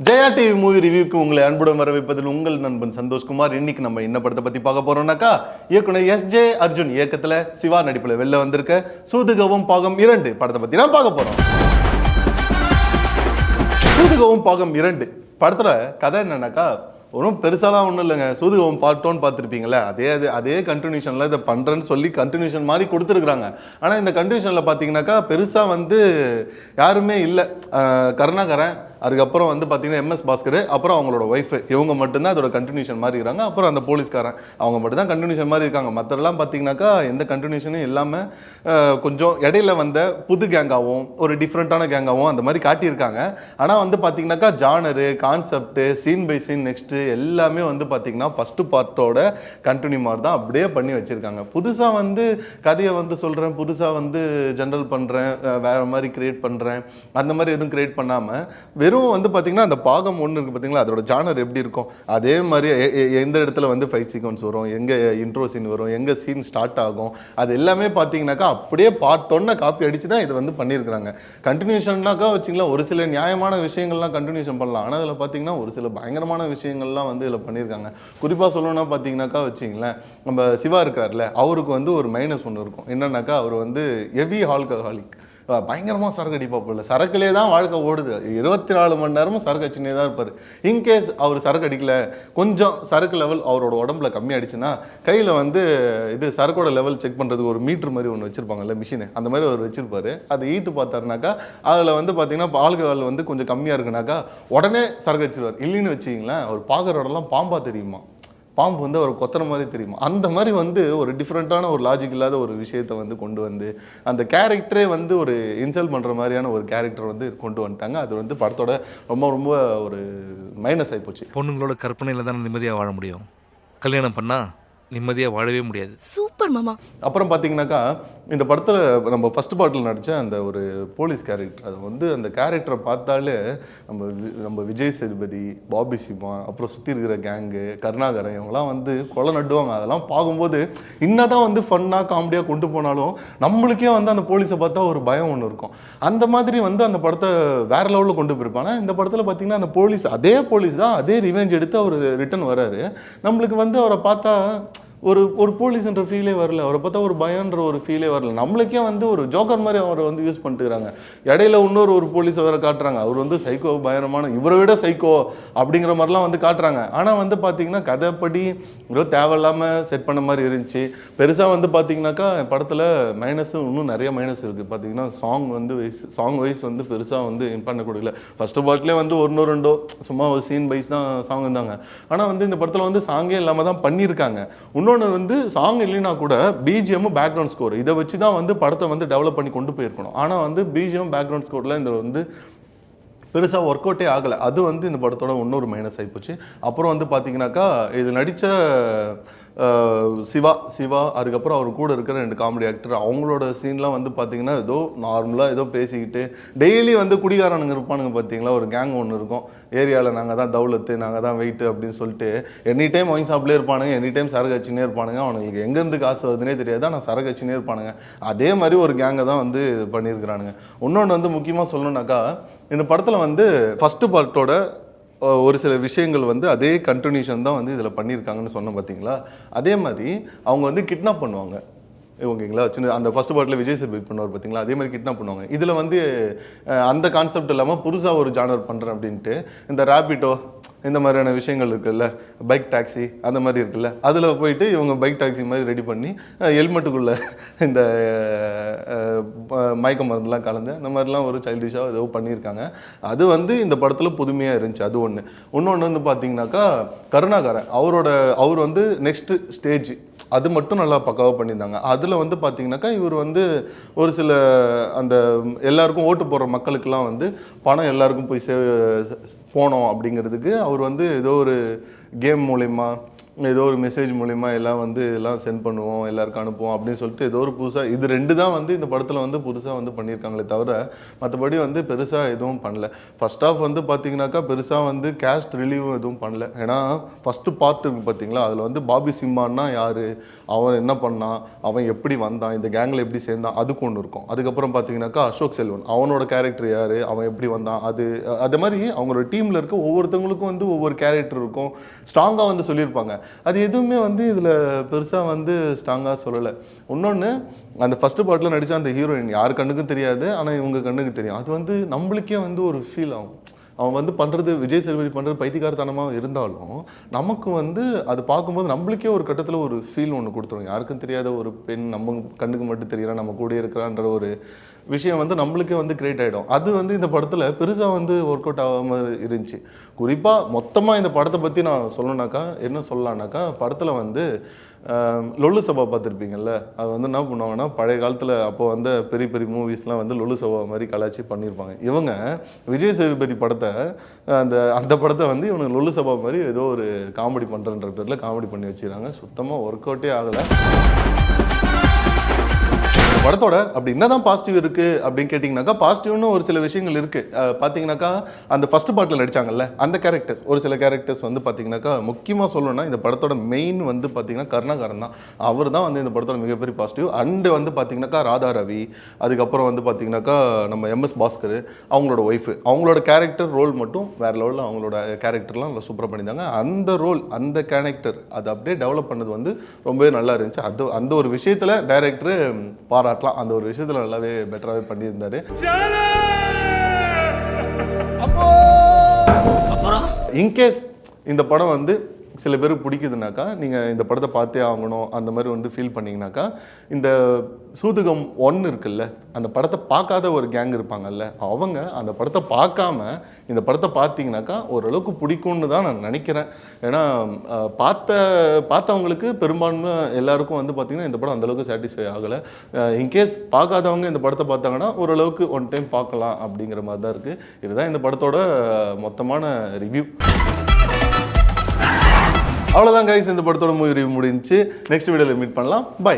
Jaya TV movie ரிவ்யூக்கு உங்களை அன்புடன் வரவேற்பதில் உங்கள் நண்பன் சந்தோஷ்குமார். இன்னைக்கு நம்ம என்ன படத்தை பத்தி பார்க்க போறோம்னாக்கா, இயக்குனர் எஸ்.ஜே. அர்ஜுன் இயக்கத்துல சிவா நடிப்புல வெளில வந்திருக்க சூதுகவும் பாகம் 2 படத்தை பத்தி தான் பார்க்க போறோம். சூதுகவும் பாகம் 2 படத்துல கதை என்னன்னாக்கா, ஒன்றும் பெருசாலாம் ஒன்றும் இல்லைங்க. சூதுகவும் பார்ட் 1 பார்த்துருப்பீங்களே, அதே கண்டினியூஷனில் இதை பண்ணுறேன்னு சொல்லி கண்டினியூஷன் மாதிரி கொடுத்துருக்குறாங்க. ஆனால் இந்த கண்டினியூஷனில் பார்த்தீங்கன்னாக்கா பெருசாக வந்து யாருமே இல்லை. கருணாகரன், அதுக்கப்புறம் வந்து பார்த்தீங்கன்னா எம்எஸ் பாஸ்கர், அப்புறம் அவங்களோட ஒய்ஃப், இவங்க மட்டும்தான் அதோட கண்டினியூஷன் மாதிரி இருக்காங்க. அப்புறம் அந்த போலீஸ்காரன், அவங்க மட்டும் தான் கண்டினியூஷன் மாதிரி இருக்காங்க. மற்றெல்லாம் பார்த்தீங்கன்னாக்கா எந்த கண்டினியூஷனும் இல்லாமல் கொஞ்சம் இடையில வந்த புது கேங்காகவும் ஒரு டிஃப்ரெண்ட்டான கேங்காகவும் அந்த மாதிரி காட்டியிருக்காங்க. ஆனால் வந்து பார்த்தீங்கன்னாக்கா genre, concept, scene by scene next எல்லாமே வந்து பார்த்தீங்கன்னா ஃபஸ்ட்டு பார்ட்டோட கண்டினியூ மாதிரி தான் அப்படியே பண்ணி வச்சுருக்காங்க. புதுசாக வந்து கதையை வந்து சொல்கிறேன், புதுசாக வந்து ஜென்ரல் பண்ணுறேன், வேறு மாதிரி கிரியேட் பண்ணுறேன், அந்த மாதிரி எதுவும் கிரியேட் பண்ணாமல் வெறும் வந்து பார்த்தீங்கன்னா அந்த பாகம் 1 இருக்குது பார்த்தீங்களா, அதோட ஜானர் எப்படி இருக்கும் அதே மாதிரி எந்த இடத்துல வந்து ஃபைட் சீக்வன்ஸ் வரும், எங்கே இன்ட்ரோ சீன் வரும், எங்கே சீன் ஸ்டார்ட் ஆகும், அது எல்லாமே பார்த்தீங்கன்னாக்கா அப்படியே பார்ட் 1 காப்பி அடித்து தான் இதை வந்து பண்ணியிருக்கிறாங்க. கண்டினியூஷன்னாக்கா வச்சிங்களா ஒரு சில நியாயமான விஷயங்கள்லாம் கண்டினியூஷன் பண்ணலாம். ஆனால் அதில் பார்த்தீங்கன்னா ஒரு சில பயங்கரமான விஷயங்கள்லாம் வந்து இதில் பண்ணியிருக்காங்க. குறிப்பாக சொல்லணும்னா பார்த்தீங்கன்னாக்கா வச்சிங்களேன், நம்ம சிவா இருக்கார்ல, அவருக்கு வந்து ஒரு மைனஸ் ஒன்று இருக்கும். என்னன்னாக்கா அவர் வந்து ஹெவி ஆல்கஹாலிக், பயங்கரமாக சரக்கு அடிப்பாப்புல. சரக்குலேயே தான் வாழ்க்கை ஓடுது. 24 மணி நேரமும் சரக்கு அடிச்சுனே தான் இருப்பார். இன்கேஸ் அவர் சரக்கு அடிக்கல, கொஞ்சம் சரக்கு லெவல் அவரோட உடம்புல கம்மியாயிடுச்சுன்னா கையில் வந்து இது சரக்கோட லெவல் செக் பண்ணுறதுக்கு ஒரு மீட்ரு மாதிரி ஒன்று வச்சுருப்பாங்கல்ல, மிஷினு, அந்த மாதிரி அவர் வச்சுருப்பாரு. அதை ஈத்து பார்த்தாருனாக்கா அதில் வந்து பார்த்தீங்கன்னா ஆல்கஹால் வந்து கொஞ்சம் கம்மியாக இருக்குனாக்கா உடனே சரக்கு வச்சிருவார். இல்லைன்னு வச்சிங்களேன், அவர் பார்க்குறோடலாம் பாம்பா தெரியுமா, பாம்பு வந்து அவர் கொத்துற மாதிரி தெரியுமா, அந்த மாதிரி வந்து ஒரு டிஃப்ரெண்ட்டான ஒரு லாஜிக் இல்லாத ஒரு விஷயத்தை வந்து கொண்டு வந்து அந்த கேரக்டரே வந்து ஒரு இன்சல்ட் பண்ணுற மாதிரியான ஒரு கேரக்டர் வந்து கொண்டு வந்துட்டாங்க. அது வந்து படத்தோட ரொம்ப ரொம்ப ஒரு மைனஸ் ஆகி போச்சு. பொண்ணுங்களோட கற்பனையில் தானே நிம்மதியாக வாழ முடியும். கல்யாணம் பண்ணால் நிம்மதியாக வாழவே முடியாது. சூப்பர் மாமா. அப்புறம் பார்த்தீங்கன்னாக்கா இந்த படத்தில் நம்ம ஃபஸ்ட் பார்ட்டில் நடித்த அந்த ஒரு போலீஸ் கேரக்டர், அது வந்து அந்த கேரக்டரை பார்த்தாலே நம்ம விஜய் சேதுபதி, பாபி சிம்மா, அப்புறம் சுற்றி இருக்கிற கேங்கு, கருணாகரன், இவங்கெல்லாம் வந்து கொலை நடுவாங்க. அதெல்லாம் பார்க்கும்போது இன்னதான் வந்து ஃபன்னாக காமெடியாக கொண்டு போனாலும் நம்மளுக்கே வந்து அந்த போலீஸை பார்த்தா ஒரு பயம் ஒன்று இருக்கும். அந்த மாதிரி வந்து அந்த படத்தை வேறு லெவலில் கொண்டு போயிருப்பாங்க. இந்த படத்தில் பார்த்தீங்கன்னா அந்த போலீஸ், அதே போலீஸ் தான், அதே ரிவெஞ்ச் எடுத்து அவர் ரிட்டர்ன் வராரு. நம்மளுக்கு வந்து அவரை பார்த்தா ஒரு போலீஸ்ன்ற ஃபீலே வரல, அவரை பார்த்தா ஒரு பயன்ற ஒரு ஃபீலே வரல. நம்மளுக்கே வந்து ஒரு ஜோக்கர் மாதிரி அவரை வந்து யூஸ் பண்ணிட்டுக்கிறாங்க. இடையில ஒரு போலீஸை வேற காட்டுறாங்க, அவர் வந்து சைக்கோ, பயங்கரமான, இவரை விட சைக்கோ அப்படிங்கிற மாதிரிலாம் வந்து காட்டுறாங்க. ஆனால் வந்து பார்த்தீங்கன்னா கதைப்படி ஏதோ தேவையில்லாமல் செட் பண்ண மாதிரி இருந்துச்சு. பெருசாக வந்து பார்த்தீங்கன்னாக்கா படத்தில் மைனஸ் இன்னும் நிறைய மைனஸ் இருக்குது. பார்த்தீங்கன்னா சாங் வைஸ் வந்து பெருசாக வந்து பண்ண கொடுக்கல. ஃபர்ஸ்ட் பார்ட்லேயே வந்து 1-2 சும்மா ஒரு சீன் வைஸ் தான் சாங் இருந்தாங்க. ஆனால் வந்து இந்த படத்தில் வந்து சாங்கே இல்லாமல் தான் பண்ணியிருக்காங்க. இன்னொன்று வந்து சாங் இல்லைன்னா கூட பிஜிஎம், பேக்ரவுண்ட் ஸ்கோர், இதை வச்சு தான் வந்து படத்தை வந்து டெவலப் பண்ணி கொண்டு போயிருக்கணும். ஆனால் வந்து பிஜிஎம், பேக்ரவுண்ட் ஸ்கோரில் இந்த வந்து பெருசாக ஒர்க் அவுட்டே ஆகலை. அது வந்து இந்த படத்தோட இன்னொரு மைனஸ் ஆகிப்போச்சு. அப்புறம் வந்து பார்த்தீங்கன்னாக்கா இது நடித்த சிவா, அதுக்கப்புறம் அவர் கூட இருக்கிற 2 காமெடி ஆக்டர், அவங்களோட சீன்லாம் வந்து பார்த்தீங்கன்னா ஏதோ நார்மலாக ஏதோ பேசிக்கிட்டு டெய்லி வந்து குடிகாரனுங்க இருப்பானுங்க பார்த்தீங்களா, ஒரு கேங் ஒன்று இருக்கும் ஏரியாவில், நாங்கள் தான் தௌலத்து, நாங்கள் தான் வெயிட்டு அப்படின்னு சொல்லிட்டு எனி டைம் ஒயின் ஷாப்லேயே இருப்பானுங்க, எனி டைம் சரக்கு வச்சுனே இருப்பானுங்க. அவனுக்கு எங்கேருந்து காசு வருதுன்னே தெரியாது, ஆனால் சரக்கு வச்சுனே இருப்பானுங்க. அதே மாதிரி ஒரு கேங்கை தான் வந்து பண்ணியிருக்கிறானுங்க. இன்னொன்று வந்து முக்கியமாக சொல்லணுன்னாக்கா, இந்த படத்தில் வந்து ஃபஸ்ட்டு பார்ட்டோட ஒரு சில விஷயங்கள் வந்து அதே கண்டினியூஷன் தான் வந்து இதில் பண்ணியிருக்காங்கன்னு சொன்னோம் பார்த்தீங்களா. அதே மாதிரி அவங்க வந்து கிட்னாப் பண்ணுவாங்க, ஓகேங்களா. சின்ன அந்த ஃபஸ்ட் பார்ட்டில் விஜய் சேதுபதி பண்ணுவார் பார்த்தீங்களா, அதே மாதிரி கிட்னாப் பண்ணுவாங்க. இதில் வந்து அந்த கான்செப்ட் இல்லாமல் புதுசாக ஒரு ஜானர் பண்ணுறேன் அப்படின்ட்டு இந்த ரேபிட்டோ இந்த மாதிரியான விஷயங்கள் இருக்குல்ல, பைக் டாக்ஸி அந்த மாதிரி இருக்குல்ல, அதில் போயிட்டு இவங்க பைக் டாக்ஸி மாதிரி ரெடி பண்ணி ஹெல்மெட்டுக்குள்ளே இந்த மயக்க மருந்துலாம் கலந்து அந்த மாதிரிலாம் ஒரு சைல்டிஷாக ஏதோ பண்ணியிருக்காங்க. அது வந்து இந்த படத்தில் புதுமையாக இருந்துச்சு. அது ஒன்று. இன்னொன்று வந்து பார்த்தீங்கன்னாக்கா கருணாகரன், அவர் வந்து நெக்ஸ்ட் ஸ்டேஜ் அது மட்டும் நல்லா பக்காவாக பண்ணியிருந்தாங்க. அதில் வந்து பார்த்தீங்கன்னாக்கா இவர் வந்து ஒரு சில அந்த எல்லாருக்கும் ஓட்டு போடுற மக்களுக்கெல்லாம் வந்து பணம் எல்லாருக்கும் போய் போனோம் அப்படிங்கிறதுக்கு அவர் வந்து ஏதோ ஒரு கேம் மூலயமா ஏதோ ஒரு மெசேஜ் மூலிமா எல்லாம் வந்து எல்லாம் சென்ட் பண்ணுவோம், எல்லாருக்கும் அனுப்புவோம் அப்படின்னு சொல்லிட்டு ஏதோ ஒரு புதுசாக இது 2 தான் வந்து இந்த படத்தில் வந்து புதுசாக வந்து பண்ணியிருக்காங்களே தவிர மற்றபடி வந்து பெருசாக எதுவும் பண்ணல. ஃபர்ஸ்ட் ஆஃப் வந்து பார்த்தீங்கன்னாக்கா பெருசாக வந்து கேஸ்ட் ரிலீவ் எதுவும் பண்ணல. ஏன்னா ஃபஸ்ட்டு பார்ட் இருக்குது பார்த்தீங்களா, அதில் வந்து பாபி சிம்மான்னா யார், அவன் என்ன பண்ணான், அவன் எப்படி வந்தான், இந்த கேங்கில் எப்படி சேர்ந்தான், அதுக்கு ஒன்று இருக்கும். அதுக்கப்புறம் பார்த்தீங்கன்னாக்கா அசோக் செல்வன் அவனோட கேரக்டர் யார், அவன் எப்படி வந்தான், அது மாதிரி அவங்களோட டீமில் இருக்க ஒவ்வொருத்தவங்களுக்கும் வந்து ஒவ்வொரு கேரக்டர் இருக்கும், ஸ்ட்ராங்காக வந்து சொல்லியிருப்பாங்க. அது எதுவுமே வந்து இதில் பெருசாக வந்து ஸ்ட்ராங்காக சொல்லலை. இன்னொன்று, அந்த ஃபஸ்ட்டு பார்ட்டில் நடித்த அந்த ஹீரோயின் யார் கண்ணுக்கும் தெரியாது, ஆனால் இவங்க கண்ணுக்கு தெரியும். அது வந்து நம்மளுக்கே வந்து ஒரு ஃபீல் ஆகும். அவன் வந்து பண்ணுறது, விஜய் சேதுபதி பண்ணுறது பைத்தியக்காரத்தனமாக இருந்தாலும் நமக்கு வந்து அது பார்க்கும்போது நம்மளுக்கே ஒரு கட்டத்தில் ஒரு ஃபீல் ஒன்று கொடுத்துரும். யாருக்கும் தெரியாத ஒரு பெண் நம்ம கண்ணுக்கு மட்டும் தெரியுறா, நம்ம கூட இருக்கிறான்ற ஒரு விஷயம் வந்து நம்மளுக்கே வந்து கிரியேட் ஆகிடும். அது வந்து இந்த படத்தில் பெருசாக வந்து ஒர்க் அவுட் ஆகாமல் இருந்துச்சு. குறிப்பாக மொத்தமாக இந்த படத்தை பற்றி நான் சொல்லணுனாக்கா என்ன சொல்லலான்னாக்கா, படத்தில் வந்து லொல்லு சபா பார்த்துருப்பீங்கள்ல, அது வந்து என்ன பண்ணுவாங்கன்னா பழைய காலத்தில் அப்போ வந்து பெரிய பெரிய மூவிஸ்லாம் வந்து லொல்லு சபா மாதிரி கலாச்சி பண்ணியிருப்பாங்க. இவங்க விஜய் சேதுபதி படத்தை அந்த படத்தை வந்து இவனுக்கு லொல்லு சபா மாதிரி ஏதோ ஒரு காமெடி பண்ணுறன்ற பேரில் காமெடி பண்ணி வச்சுக்கிறாங்க. சுத்தமாக ஒர்க் அவுட்டே ஆகலை. படத்தோட அப்படி என்னதான் பாசிட்டிவ் இருக்கு அப்படின்னு கேட்டிங்கனாக்கா, பாசிட்டிவ்னு ஒரு சில விஷயங்கள் இருக்கு. பார்த்தீங்கன்னாக்கா அந்த ஃபர்ஸ்ட் பார்ட்டில் நடிச்சாங்கல்ல அந்த கேரக்டர்ஸ், ஒரு சில கேரக்டர்ஸ் வந்து பார்த்தீங்கன்னாக்கா முக்கியமாக சொல்லணும்னா இந்த படத்தோட மெயின் வந்து பார்த்தீங்கன்னா கருணாகரன் தான். அவர் தான் வந்து இந்த படத்தோட மிகப்பெரிய பாசிட்டிவ். அண்டு வந்து பார்த்தீங்கன்னாக்கா ராதா ரவி, அதுக்கப்புறம் வந்து பார்த்தீங்கன்னாக்கா நம்ம MS பாஸ்கர், அவங்களோட ஒய்ஃபு, அவங்களோட கேரக்டர் ரோல் மட்டும் வேற லெவலில் அவங்களோட கேரக்டர்லாம் நல்லா சூப்பராக பண்ணியிருந்தாங்க. அந்த ரோல், அந்த கேரக்டர் அதை அப்படியே டெவலப் பண்ணது வந்து ரொம்பவே நல்லா இருந்துச்சு. அந்த ஒரு விஷயத்தில் டைரக்டர் பாராட்டலாம். அந்த ஒரு விஷயத்துல நல்லாவே பெட்டராகவே பண்ணியிருந்தாரு. இன்கேஸ் இந்த படம் வந்து சில பேருக்கு பிடிக்குதுனாக்கா, நீங்கள் இந்த படத்தை பார்த்தே ஆகணும் அந்த மாதிரி வந்து ஃபீல் பண்ணிங்கனாக்கா, இந்த சூதுகம் 1 இருக்குல்ல, அந்த படத்தை பார்க்காத ஒரு கேங் இருப்பாங்கல்ல, அவங்க அந்த படத்தை பார்க்காம இந்த படத்தை பார்த்தீங்கன்னாக்கா ஓரளவுக்கு பிடிக்கும்னு தான் நான் நினைக்கிறேன். ஏன்னா பார்த்தவங்களுக்கு பெரும்பான்மை எல்லாருக்கும் வந்து பார்த்திங்கன்னா இந்த படம் அந்தளவுக்கு சாட்டிஸ்ஃபை ஆகலை. இன்கேஸ் பார்க்காதவங்க இந்த படத்தை பார்த்தாங்கன்னா ஓரளவுக்கு ஒன் டைம் பார்க்கலாம் அப்படிங்கிற மாதிரி தான் இருக்குது. இதுதான் இந்த படத்தோட மொத்தமான ரிவ்யூ. அவ்வளோதான் கைஸ், இந்த படத்தோட மூவி ரிவ்யூ முடிஞ்சுச்சு. நெக்ஸ்ட் வீடியோவில் மீட் பண்ணலாம். பை.